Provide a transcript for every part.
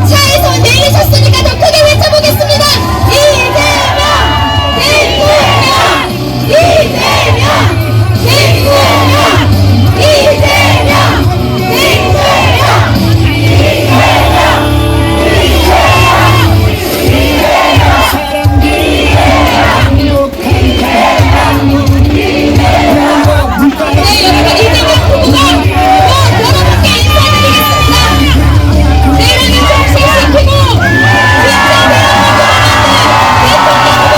차에서 내리셨으니까 더 크게 외쳐보겠습니다. 이재명! 대통령! 이재명! 대통령! 이재명! 대통령! 네, 여러분, 이재명 후보가 여러분께 인사드리겠습니다. 내일은 정신시키고 진짜 대한민국을 만든 대통령 후보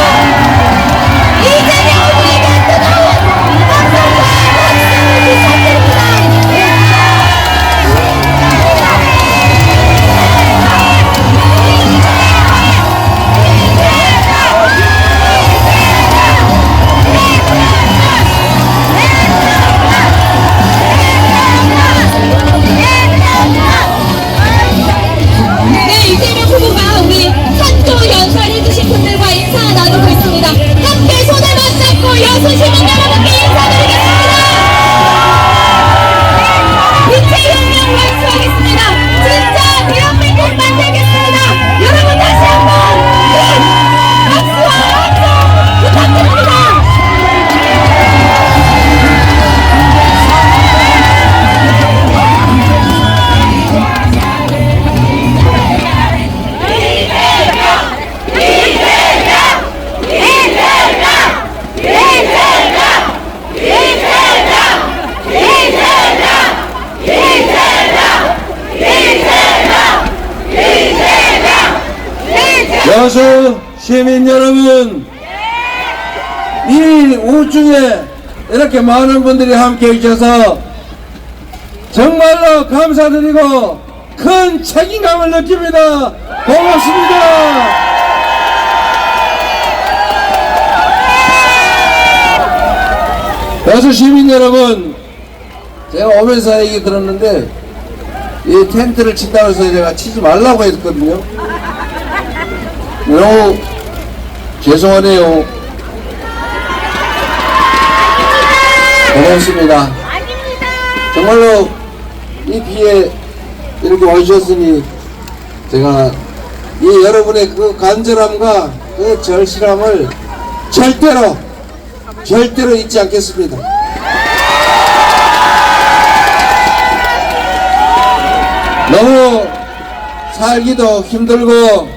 이재명 후보에게 뜨거운 박수와 박수를 부탁드립니다. 네, 이재명 후보가 우리 한조 연설해주신 분들과 인사 나누고 있습니다. 함께 손을 맞잡고 여수 시민 여러분께 인사드리겠습니다. 빛의 혁명 완수하겠습니다. 진짜 대한민국 만들겠습니다. 여러분 다시 한번 큰 박수와 함성 부탁드립니다. 여수 시민 여러분, 이 우중에 이렇게 많은 분들이 함께 해주셔서 정말로 감사드리고 큰 책임감을 느낍니다. 고맙습니다. 여수 시민 여러분, 제가 오면서 얘기 들었는데 이 텐트를 친다고 해서 제가 치지 말라고 했거든요. 너무 죄송하네요. 고맙습니다. 정말로 이 비에 이렇게 와주셨으니 제가 이 여러분의 그 간절함과 그 절실함을 절대로 잊지 않겠습니다. 너무 살기도 힘들고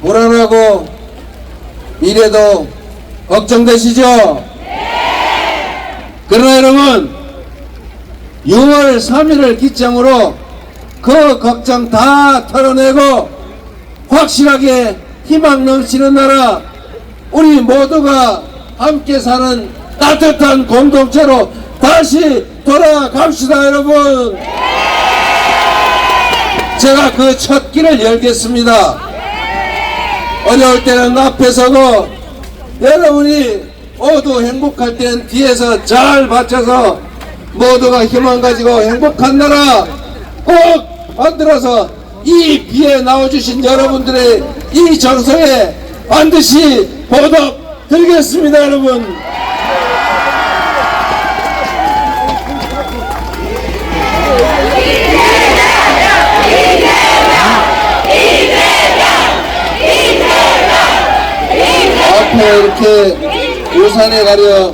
불안하고 미래도 걱정되시죠? 그러나 여러분, 6월 3일을 기점으로 그 걱정 다 털어내고 확실하게 희망 넘치는 나라, 우리 모두가 함께 사는 따뜻한 공동체로 다시 돌아갑시다. 여러분, 제가 그 첫 길을 열겠습니다. 어려울 때는 앞에 서고 여러분이 모두 행복할 때는 뒤에서 잘 받쳐서 모두가 희망 가지고 행복한 나라 꼭 만들어서 이 비에 나와주신 여러분들의 이 정성에 반드시 보답 드리겠습니다. 여러분, 앞에 이렇게 우산에 가려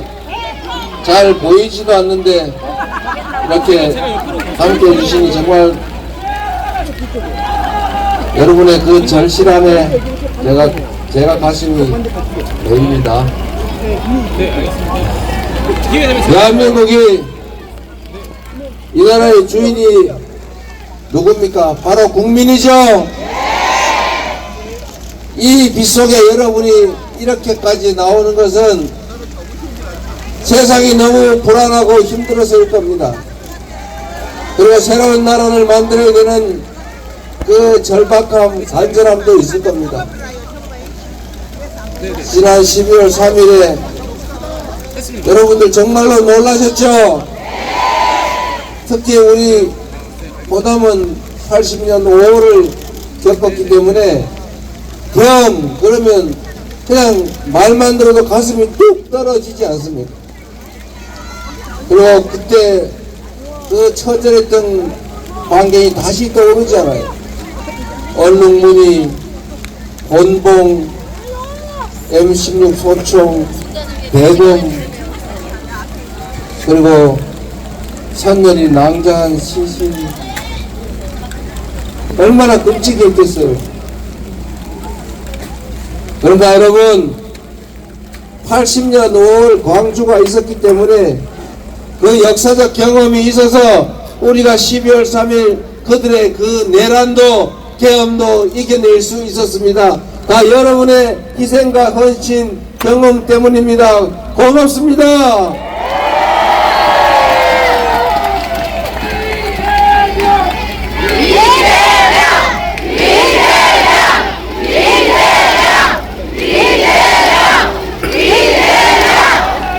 잘 보이지도 않는데 이렇게 함께 해주시니 정말 여러분의 그 절실함에 제가 가슴이 놓입니다. 대한민국이 이 나라의 주인이 누굽니까? 바로 국민이죠. 이 빗속에 여러분이 이렇게까지 나오는 것은 세상이 너무 불안하고 힘들어서일 겁니다. 그리고 새로운 나라를 만들어야 되는 그 절박함, 간절함도 있을 겁니다. 지난 12월 3일에 여러분들 정말로 놀라셨죠? 특히 우리 보담은 80년 5월을 겪었기 때문에 그러면 그냥 말만 들어도 가슴이 뚝 떨어지지 않습니까? 그리고 그때 그 처절했던 환경이 다시 떠오르잖아요. 얼룩무늬, 곤봉, M16 소총, 대검, 그리고 선열이 낭자한 시신, 얼마나 끔찍했겠어요. 그러니까 여러분, 80년 5월 광주가 있었기 때문에 그 역사적 경험이 있어서 우리가 12월 3일 그들의 그 내란도 계엄도 이겨낼 수 있었습니다. 다 여러분의 희생과 헌신 경험 때문입니다. 고맙습니다.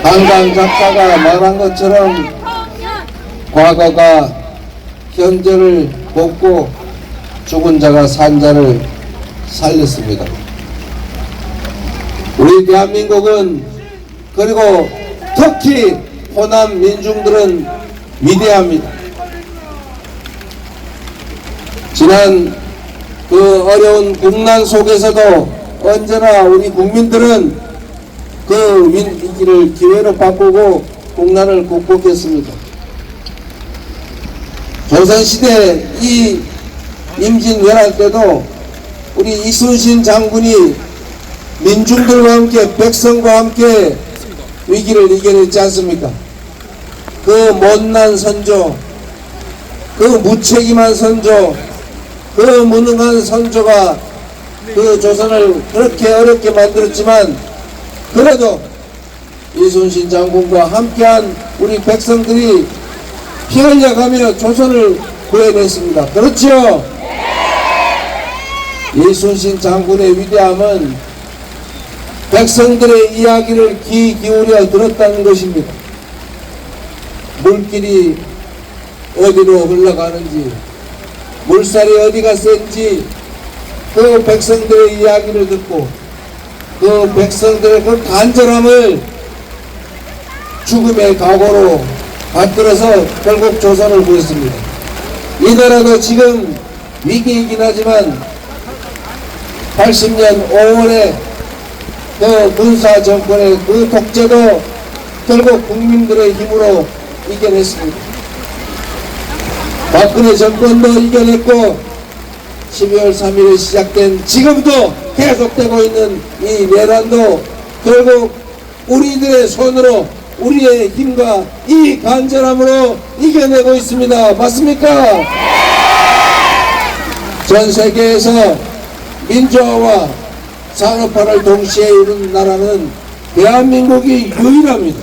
한강 작가가 말한 것처럼 과거가 현재를 돕고 죽은 자가 산 자를 살렸습니다. 우리 대한민국은, 그리고 특히 호남 민중들은 위대합니다. 지난 그 어려운 국난 속에서도 언제나 우리 국민들은 그 위기를 기회로 바꾸고 국난을 극복했습니다. 조선시대 이 임진왜란 때도 우리 이순신 장군이 민중들과 함께, 백성과 함께 위기를 이겨냈지 않습니까? 그 못난 선조, 그 무책임한 선조, 그 무능한 선조가 그 조선을 그렇게 어렵게 만들었지만, 그래도 이순신 장군과 함께한 우리 백성들이 피 흘려가며 조선을 구해냈습니다. 그렇죠? 이순신 장군의 위대함은 백성들의 이야기를 귀 기울여 들었다는 것입니다. 물길이 어디로 흘러가는지, 물살이 어디가 센지 그 백성들의 이야기를 듣고 그 백성들의 그 간절함을 죽음의 각오로 받들어서 결국 조선을 구했습니다. 이 나라도 지금 위기이긴 하지만 80년 5월에 그 군사 정권의 그 독재도 결국 국민들의 힘으로 이겨냈습니다. 박근혜 정권도 이겨냈고 12월 3일에 시작된 지금도 계속되고 있는 이 내란도 결국 우리들의 손으로, 우리의 힘과 이 간절함으로 이겨내고 있습니다. 맞습니까? 전 세계에서 민주화와 산업화를 동시에 이룬 나라는 대한민국이 유일합니다.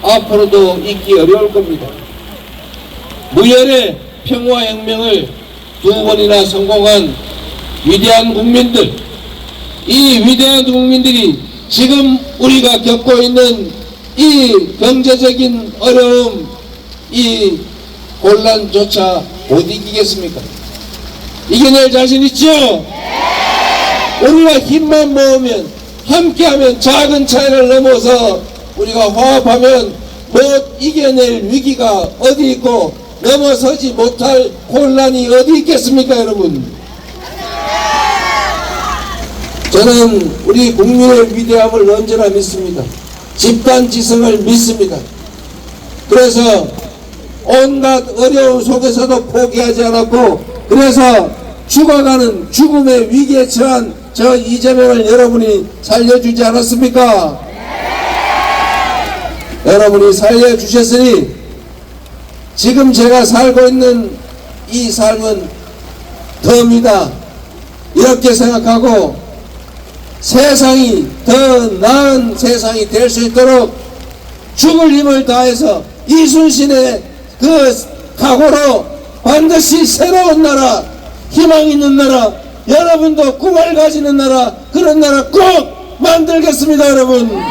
앞으로도 있기 어려울 겁니다. 무열의 평화혁명을 2번이나 성공한 위대한 국민들, 이 위대한 국민들이 지금 우리가 겪고 있는 이 경제적인 어려움, 이 곤란조차 못 이기겠습니까? 이겨낼 자신 있죠? 우리가 힘만 모으면, 함께하면, 작은 차이를 넘어서 우리가 화합하면 못 이겨낼 위기가 어디 있고 넘어서지 못할 혼란이 어디 있겠습니까, 여러분? 저는 우리 국민의 위대함을 언제나 믿습니다. 집단지성을 믿습니다. 그래서 온갖 어려움 속에서도 포기하지 않았고, 그래서 죽어가는 죽음의 위기에 처한 저 이재명을 여러분이 살려주지 않았습니까? 여러분이 살려주셨으니 지금 제가 살고 있는 이 삶은 덤이다, 이렇게 생각하고 세상이 더 나은 세상이 될 수 있도록 죽을 힘을 다해서 이순신의 그 각오로 반드시 새로운 나라, 희망 있는 나라, 여러분도 꿈을 가지는 나라, 그런 나라 꼭 만들겠습니다, 여러분.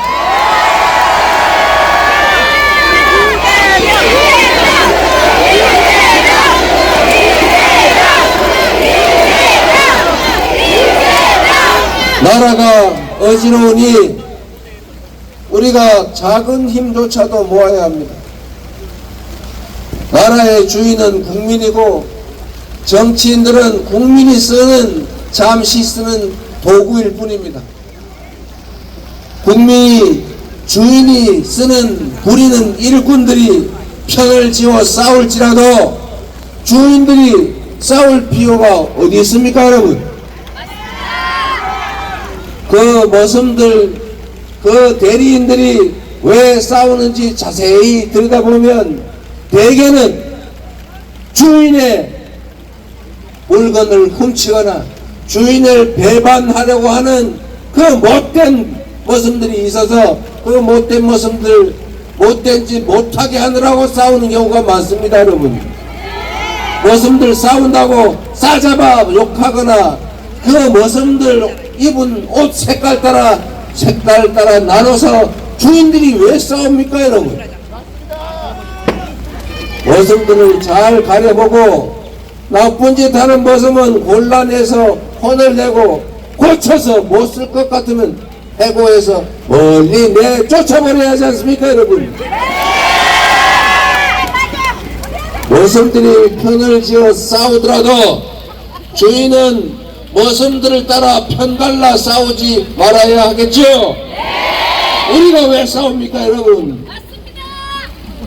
나라가 어지러우니 우리가 작은 힘조차도 모아야 합니다. 나라의 주인은 국민이고 정치인들은 국민이 쓰는 잠시 쓰는 도구일 뿐입니다. 국민이 주인이 쓰는 부리는 일꾼들이 편을 지어 싸울지라도 주인들이 싸울 필요가 어디 있습니까, 여러분? 그 머슴들, 그 대리인들이 왜 싸우는지 자세히 들여다보면 대개는 주인의 물건을 훔치거나 주인을 배반하려고 하는 그 못된 머슴들이 있어서 그 못된 머슴들 못된 짓 못하게 하느라고 싸우는 경우가 많습니다, 여러분. 머슴들 싸운다고 싸잡아 욕하거나 그 머슴들 입은 옷 색깔 따라 나눠서 주인들이 왜 싸웁니까, 여러분? 머슴들을 잘 가려보고 나쁜 짓 하는 머슴은 곤란해서 혼을 내고 고쳐서 못 쓸 것 같으면 해고해서 멀리 내쫓아버려야 하지 않습니까, 여러분? 머슴들이 편을 지어 싸우더라도 주인은 머슴들을 따라 편갈라 싸우지 말아야 하겠죠? 우리가 왜 싸웁니까, 여러분?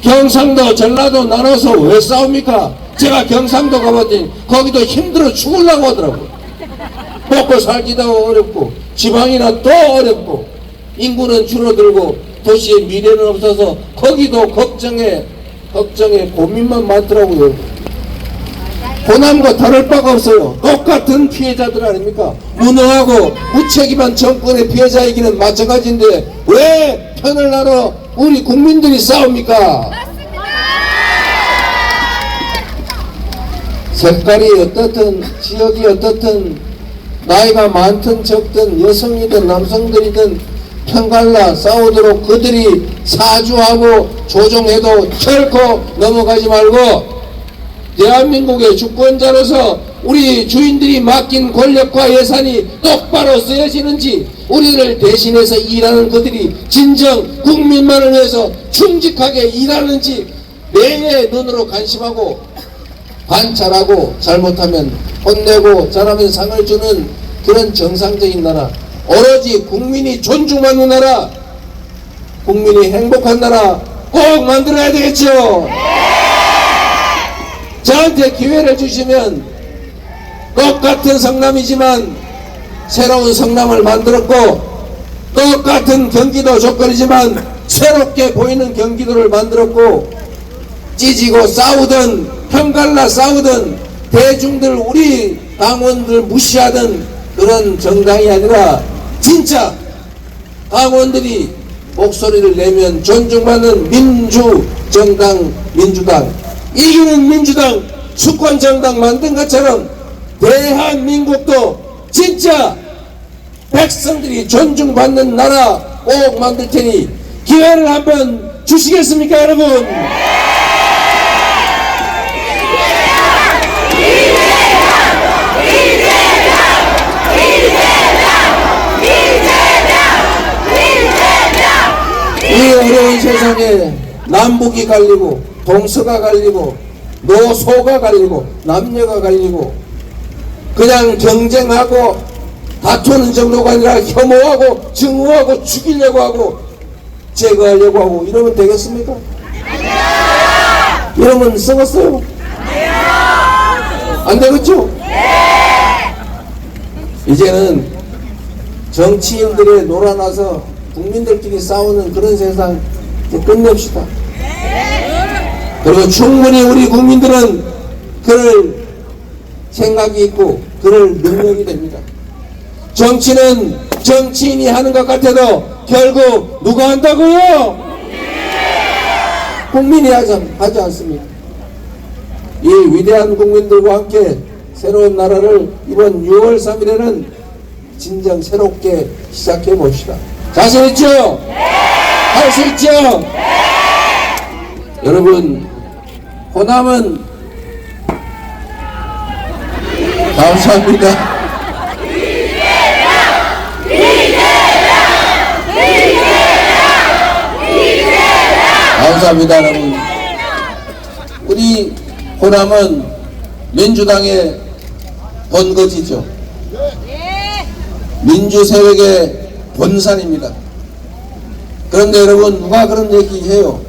경상도 전라도 나눠서 왜 싸웁니까? 제가 경상도 가봤더니 거기도 힘들어 죽으려고 하더라고. 먹고 살기도 어렵고 지방이나 또 어렵고 인구는 줄어들고 도시의 미래는 없어서 거기도 걱정에 고민만 많더라고요. 호남과 다를 바가 없어요. 똑같은 피해자들 아닙니까? 무능하고 무책임한 정권의 피해자이기는 마찬가지인데 왜 편을 나눠 우리 국민들이 싸웁니까? 색깔이 어떻든 지역이 어떻든 나이가 많든 적든 여성이든 남성들이든 편갈라 싸우도록 그들이 사주하고 조종해도 결코 넘어가지 말고 대한민국의 주권자로서 우리 주인들이 맡긴 권력과 예산이 똑바로 쓰여지는지 우리를 대신해서 일하는 그들이 진정 국민만을 위해서 충직하게 일하는지 매의 눈으로 관심하고 관찰하고 잘못하면 혼내고 잘하면 상을 주는 그런 정상적인 나라, 오로지 국민이 존중받는 나라, 국민이 행복한 나라 꼭 만들어야 되겠죠. 저한테 기회를 주시면 똑같은 성남이지만 새로운 성남을 만들었고 똑같은 경기도 조건이지만 새롭게 보이는 경기도를 만들었고 찢이고 싸우든 편갈라 싸우든 대중들 우리 당원들 무시하던 그런 정당이 아니라 진짜 당원들이 목소리를 내면 존중받는 민주정당 민주당 이기는 민주당 수권정당 만든 것처럼 대한민국도 진짜 백성들이 존중받는 나라 꼭 만들 테니 기회를 한번 주시겠습니까, 여러분? 이 어려운 세상에 남북이 갈리고 동서가 갈리고 노소가 갈리고 남녀가 갈리고 그냥 경쟁하고 다투는 정도가 아니라 혐오하고 증오하고 죽이려고 하고 제거하려고 하고 이러면 되겠습니까? 이러면 썩었어요? 안 되겠죠? 이제는 정치인들이 놀아나서 국민들끼리 싸우는 그런 세상 이제 끝냅시다. 그리고 충분히 우리 국민들은 그럴 생각이 있고 그럴 능력이 됩니다. 정치는 정치인이 하는 것 같아도 결국 누가 한다고요? 국민이 하지 않습니다. 이 위대한 국민들과 함께 새로운 나라를 이번 6월 3일에는 진정 새롭게 시작해 봅시다. 자신 있죠? 할 수 있죠? 여러분, 호남은 감사합니다. 감사합니다, 여러분. 우리 호남은 민주당의 본거지죠. 민주세력의 본산입니다. 그런데 여러분, 누가 그런 얘기해요?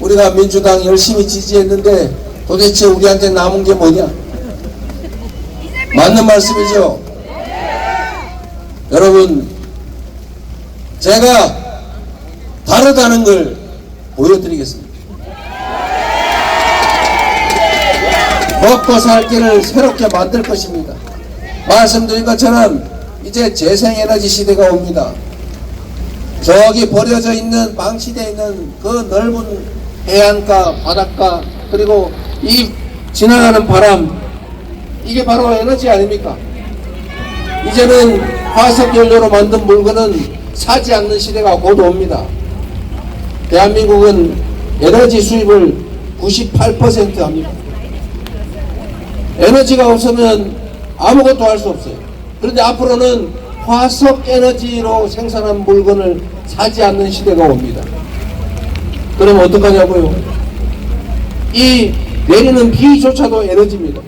우리가 민주당 열심히 지지했는데 도대체 우리한테 남은 게 뭐냐? 맞는 말씀이죠. 여러분, 제가 다르다는 걸 보여드리겠습니다. 먹고 살 길을 새롭게 만들 것입니다. 말씀드린 것처럼 이제 재생에너지 시대가 옵니다. 저기 버려져 있는, 방치되어 있는 그 넓은 해안가, 바닷가, 그리고 이 지나가는 바람, 이게 바로 에너지 아닙니까? 이제는 화석연료로 만든 물건은 사지 않는 시대가 곧 옵니다. 대한민국은 에너지 수입을 98% 합니다. 에너지가 없으면 아무것도 할 수 없어요. 그런데 앞으로는 화석 에너지로 생산한 물건을 사지 않는 시대가 옵니다. 그럼 어떡하냐고요? 이 내리는 비조차도 에너지입니다.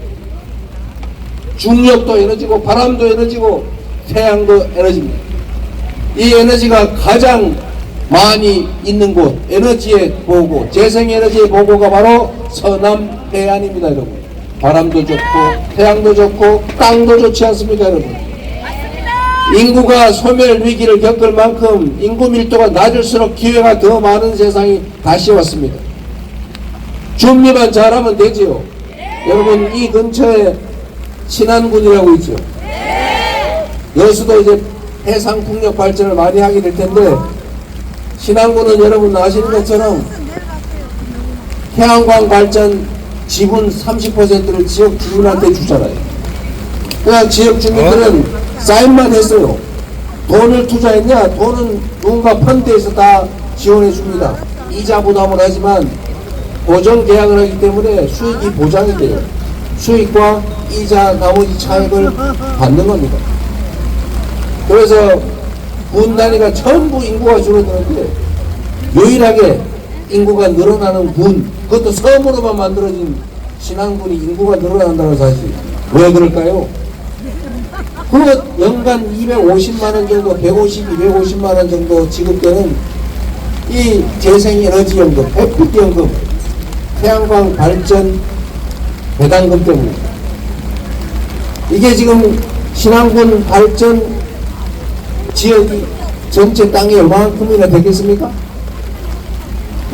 중력도 에너지고 바람도 에너지고 태양도 에너지입니다. 이 에너지가 가장 많이 있는 곳, 에너지의 보고, 재생에너지의 보고가 바로 서남 해안입니다, 여러분. 바람도 좋고 태양도 좋고 땅도 좋지 않습니까, 여러분? 인구가 소멸 위기를 겪을 만큼 인구 밀도가 낮을수록 기회가 더 많은 세상이 다시 왔습니다. 준비만 잘하면 되지요. 여러분, 이 근처에 신안군이라고 있죠. 여수도 이제 해상풍력 발전을 많이 하게 될 텐데, 신안군은 여러분 아시는 것처럼 태양광 발전 지분 30%를 지역 주민한테 주잖아요. 그냥 지역 주민들은 사인만 했어요. 돈을 투자했냐? 돈은 누군가 펀드에서 다 지원해 줍니다. 이자 부담을 하지만 고정 계약을 하기 때문에 수익이 보장이 돼요. 수익과 이자 나머지 차익을 받는 겁니다. 그래서 군 단위가 전부 인구가 줄어드는데 유일하게 인구가 늘어나는 군, 그것도 섬으로만 만들어진 신안군이 인구가 늘어난다는 사실. 왜 그럴까요? 그 연간 250만원 정도, 250만원 정도 지급되는 이 재생에너지연금, 햇빛연금, 태양광 발전 배당금 때문입니다. 이게 지금 신안군 발전 지역이 전체 땅이 얼마큼이나 되겠습니까?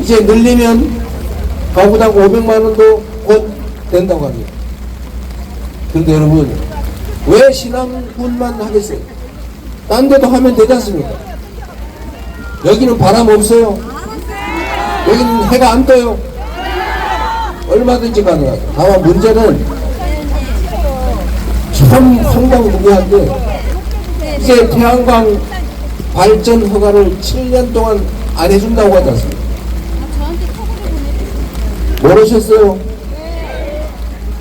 이제 늘리면 가구당 500만원도 곧 된다고 합니다. 그런데 여러분, 왜 신안군만 하겠어요? 딴 데도 하면 되지 않습니까? 여기는 바람 없어요. 여기는 해가 안 떠요. 얼마든지 가능하죠. 다만 문제는 참 황당무계한데, 이제 태양광 발전 허가를 7년 동안 안 해준다고 하지 않습니까? 모르셨어요?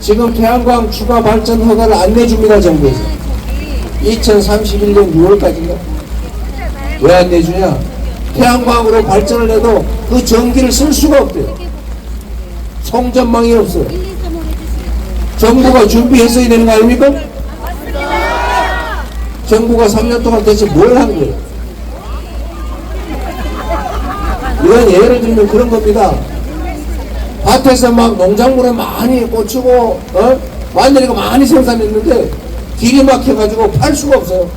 지금 태양광 추가 발전 허가를 안 내줍니다, 정부에서. 2031년 6월까지인가? 왜 안 내주냐? 태양광으로 발전을 해도 그 전기를 쓸 수가 없대요. 송전망이 없어요. 정부가 준비했어야 되는 거 아닙니까? 정부가 3년 동안 대체 뭘 한 거예요? 이건 예를 들면 그런 겁니다. 밭에서 막 농작물을 많이 꽂히고 마늘이가 많이 생산했는데 길이 막혀가지고 팔 수가 없어요.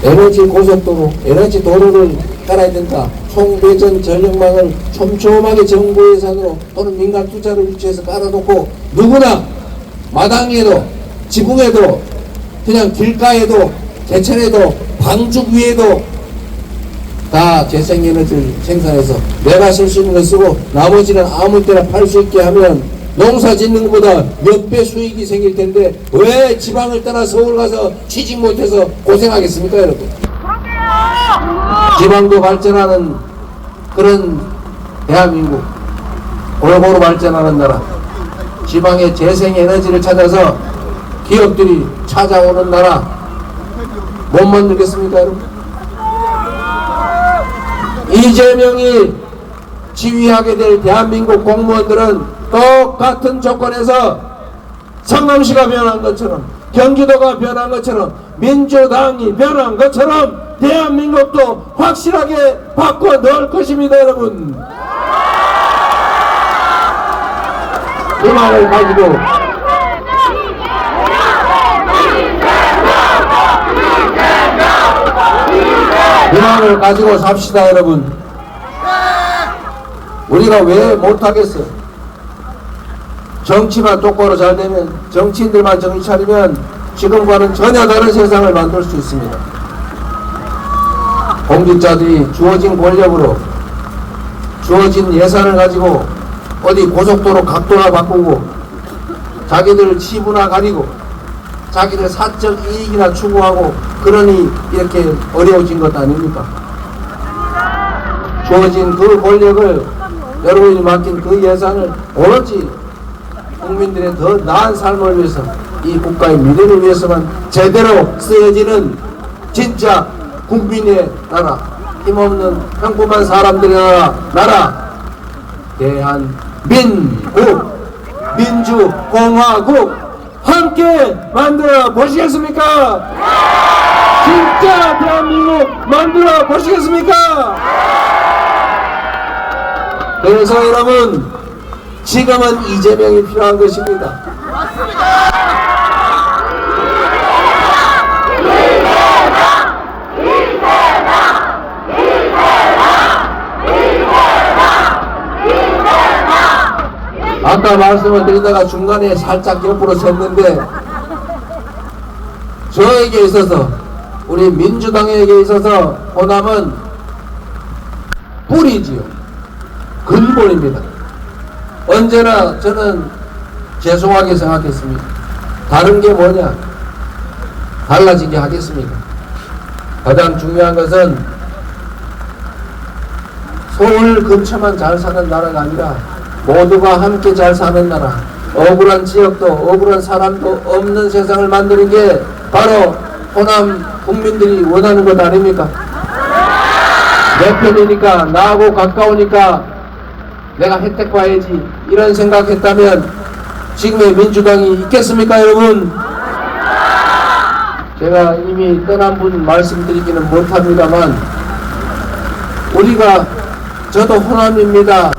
에너지 고속도로, 에너지 도로를 깔아야 된다. 총배전 전력망을 촘촘하게 정부 예산으로 또는 민간 투자를 유치해서 깔아놓고 누구나 마당에도 지붕에도 그냥 길가에도 개천에도 방죽 위에도 다 재생에너지를 생산해서 내가 쓸 수 있는 걸 쓰고 나머지는 아무 때나 팔 수 있게 하면 농사 짓는 것보다 몇 배 수익이 생길 텐데 왜 지방을 떠나 서울 가서 취직 못해서 고생하겠습니까, 여러분? 지방도 발전하는 그런 대한민국, 골고루 발전하는 나라, 지방의 재생에너지를 찾아서 기업들이 찾아오는 나라 못 만들겠습니까, 여러분? 이재명이 지휘하게 될 대한민국 공무원들은 똑같은 조건에서 성남시가 변한 것처럼, 경기도가 변한 것처럼, 민주당이 변한 것처럼 대한민국도 확실하게 바꿔 넣을 것입니다, 여러분. 이 말을 가지고 삽시다, 여러분. 우리가 왜 못하겠어요? 정치만 똑바로 잘 되면, 정치인들만 정신 차리면 지금과는 전혀 다른 세상을 만들 수 있습니다. 공직자들이 주어진 권력으로, 주어진 예산을 가지고 어디 고속도로 각도나 바꾸고, 자기들 치부나 가리고, 자기들 사적 이익이나 추구하고, 그러니 이렇게 어려워진 것 아닙니까? 주어진 그 권력을, 여러분이 맡긴 그 예산을 오로지 국민들의 더 나은 삶을 위해서, 이 국가의 미래를 위해서만 제대로 쓰여지는 진짜 국민의 나라, 힘없는 평범한 사람들의 나라, 대한민국, 민주공화국 함께 만들어 보시겠습니까? 진짜 대한민국 만들어 보시겠습니까? 그래서 여러분, 지금은 이재명이 필요한 것입니다. 아까 말씀을 드리다가 중간에 살짝 옆으로 샜는데, 저에게 있어서, 우리 민주당에게 있어서 호남은 뿌리지요. 근본입니다. 언제나 저는 죄송하게 생각했습니다. 다른 게 뭐냐? 달라지게 하겠습니다. 가장 중요한 것은 서울 근처만 잘 사는 나라가 아니라 모두가 함께 잘 사는 나라, 억울한 지역도 억울한 사람도 없는 세상을 만드는 게 바로 호남 국민들이 원하는 것 아닙니까? 내 편이니까, 나하고 가까우니까 내가 혜택 봐야지, 이런 생각했다면 지금의 민주당이 있겠습니까, 여러분? 제가 이미 떠난 분 말씀드리기는 못합니다만, 우리가, 저도 호남입니다,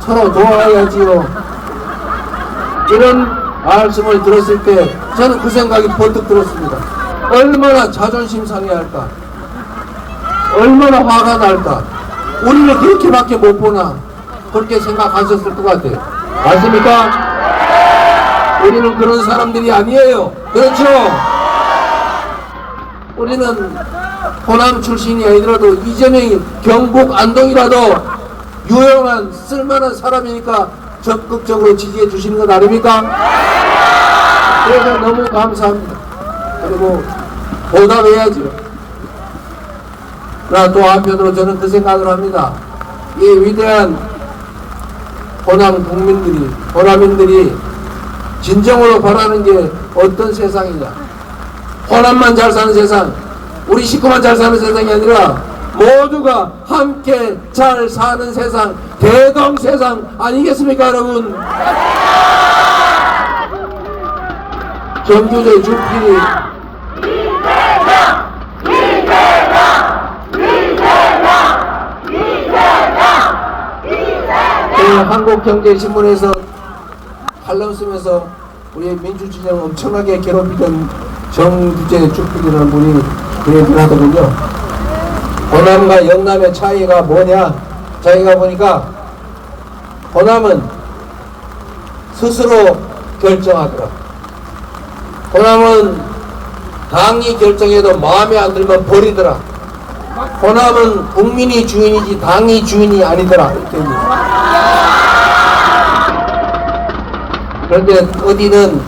서로 도와야지요, 이런 말씀을 들었을 때 저는 그 생각이 번뜩 들었습니다. 얼마나 자존심 상해할까, 얼마나 화가 날까. 우리를 그렇게밖에 못 보나, 그렇게 생각하셨을 것 같아요. 맞습니까? 우리는 그런 사람들이 아니에요. 그렇죠? 우리는 호남 출신이 아니더라도 이재명이 경북 안동이라도 유용한 쓸만한 사람이니까 적극적으로 지지해 주시는 것 아닙니까? 그래서 너무 감사합니다. 그리고 보답해야죠. 그러나 또 한편으로 저는 그 생각을 합니다. 이 위대한 호남 국민들이, 호남인들이 진정으로 바라는 게 어떤 세상이냐? 호남만 잘 사는 세상, 우리 식구만 잘 사는 세상이 아니라 모두가 함께 잘 사는 세상, 대동 세상 아니겠습니까, 여러분? 정규제 주필이 한국경제신문에서 칼럼 쓰면서 우리 민주진영 엄청나게 괴롭히던 정규제 주필이라는 분이 그 얘기를 하더군요. 호남과 영남의 차이가 뭐냐? 자기가 보니까 호남은 스스로 결정하더라. 호남은 당이 결정해도 마음에 안 들면 버리더라. 호남은 국민이 주인이지 당이 주인이 아니더라. 이렇게 얘기해요. 그런데 어디는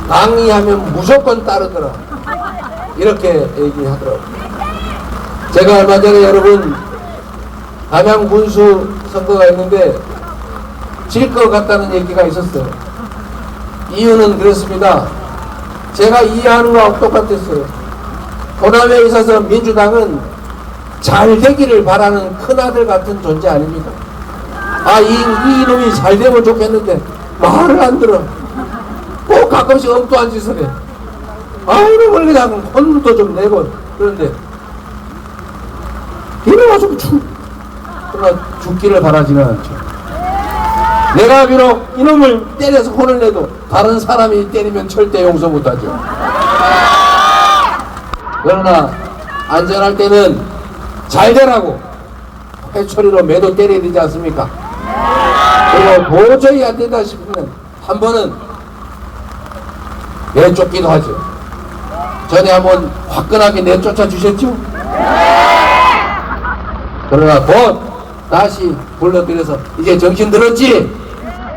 당이 하면 무조건 따르더라. 이렇게 얘기하더라고요. 제가 얼마 전에 여러분 담양 군수 선거가 있는데 질 것 같다는 얘기가 있었어요. 이유는 그렇습니다. 제가 이해하는 거하고 똑같았어요. 호남에 있어서 민주당은 잘 되기를 바라는 큰아들 같은 존재 아닙니까? 이놈이 잘 되면 좋겠는데 말을 안 들어. 꼭 가끔씩 엉뚱한 짓을 해. 이놈을 그냥 혼도 좀 내고 그런데 이놈아 좀 그러나 죽기를 바라지는 않죠. 내가 비록 이놈을 때려서 혼을 내도 다른 사람이 때리면 절대 용서 못하죠. 그러나 안전할 때는 잘 되라고 회초리로 매도 때려야 되지 않습니까? 그리고 도저히 안 된다 싶으면 한 번은 내쫓기도 하죠. 전에 한번 화끈하게 내쫓아 주셨죠? 그러나 곧 다시 불러들여서 이제 정신 들었지?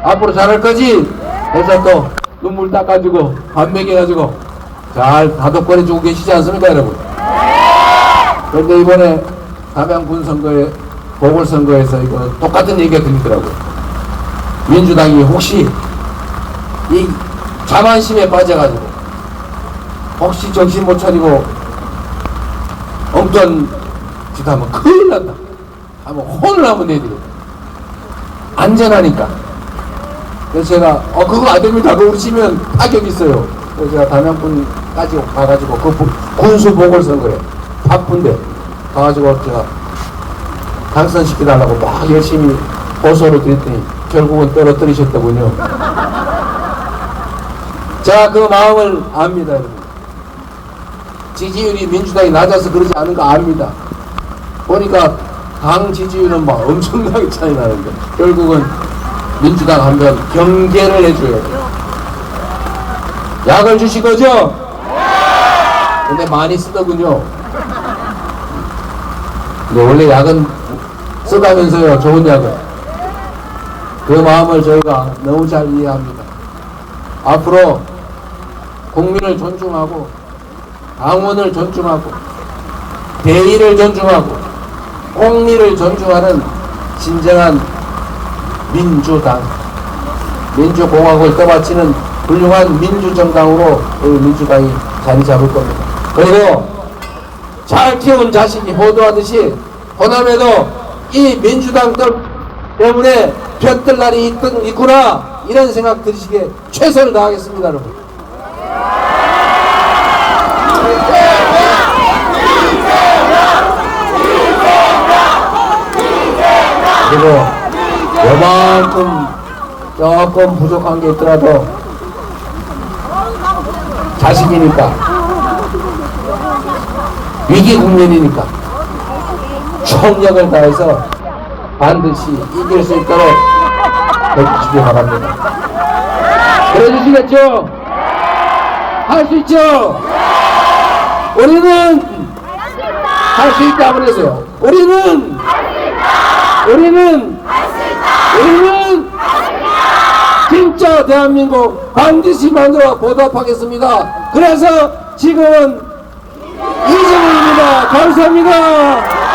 앞으로 잘할 거지? 해서 또 눈물 닦아주고 밥 먹여가지고 잘 다독거려주고 계시지 않습니까 여러분? 그런데 이번에 담양군 선거에 보궐선거에서 이거 똑같은 얘기가 들리더라고요. 민주당이 혹시 이 자만심에 빠져가지고 혹시 정신 못 차리고 엉뚱한 짓 하면 큰일 난다. 한번 혼을 한번 내드려. 안전하니까. 그래서 제가 그거 안 됩니다. 그거 우시면 타격 있어요. 그래서 제가 담양군까지 가가지고 그 군수 보궐선거에 바쁜데 가가지고 제가 당선시켜달라고 막 열심히 호소를 드렸더니 결국은 떨어뜨리셨더군요. 제가 그 마음을 압니다, 여러분. 지지율이 민주당이 낮아서 그러지 않은 거 압니다. 보니까 당 지지율은 막 엄청나게 차이 나는데 결국은 민주당 한번 경계를 해줘야 돼요. 약을 주실 거죠? 근데 많이 쓰더군요. 근데 원래 약은 쓰다면서요, 좋은 약은. 그 마음을 저희가 너무 잘 이해합니다. 앞으로 국민을 존중하고 당원을 존중하고 대의를 존중하고 공리를 존중하는 진정한 민주당, 민주공화국을 떠받치는 훌륭한 민주정당으로 우리 민주당이 자리 잡을 겁니다. 그리고 잘 키운 자식이 호도하듯이 호남에도 이 민주당 때문에 볕들 날이 있구나 이런 생각 드시기에 최선을 다하겠습니다, 여러분. 그리고 요만큼 조금 부족한 게 있더라도 자식이니까 위기 국면이니까 총력을 다해서 반드시 이길 수 있도록 해주시기 바랍니다. 그래주시겠죠? 할 수 있죠? 우리는 할 수 있다 그러세요. 우리는 진짜 대한민국 반드시 만들어 보답하겠습니다. 그래서 지금은 이정입니다. 감사합니다.